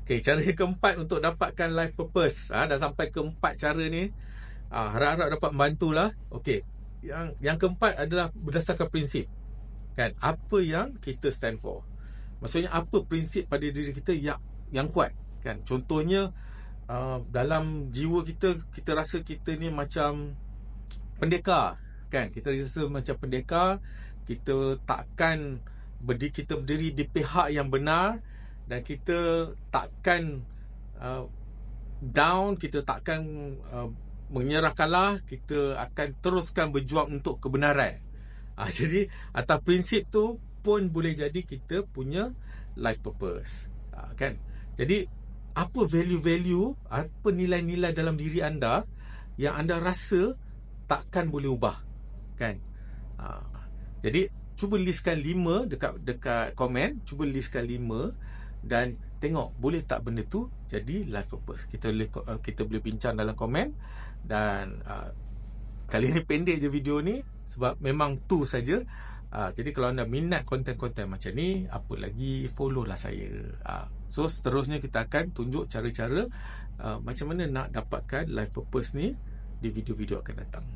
Okay, cara yang keempat untuk dapatkan life purpose. Dah sampai ke 4 cara ni. Harap-harap dapat membantulah. Okay, yang keempat adalah berdasarkan prinsip. Kan, apa yang kita stand for. Maksudnya apa prinsip pada diri kita yang kuat. Kan, contohnya dalam jiwa kita rasa kita ni macam pendekar. Kan, kita rasa macam pendekar. Kita takkan kita berdiri di pihak yang benar, dan kita takkan down, kita takkan menyerah kalah, kita akan teruskan berjuang untuk kebenaran. Jadi atas prinsip tu pun boleh jadi kita punya life purpose. Kan? Jadi apa value-value, apa nilai-nilai dalam diri anda yang anda rasa takkan boleh ubah. Kan? Jadi cuba listkan 5 dekat komen, cuba listkan 5 dan tengok boleh tak benda tu jadi life purpose. Kita boleh bincang dalam komen. Dan kali ni pendek je video ni sebab memang tu saja. Jadi kalau anda minat konten-konten macam ni, apa lagi, follow lah saya. So seterusnya kita akan tunjuk cara-cara macam mana nak dapatkan life purpose ni di video-video akan datang.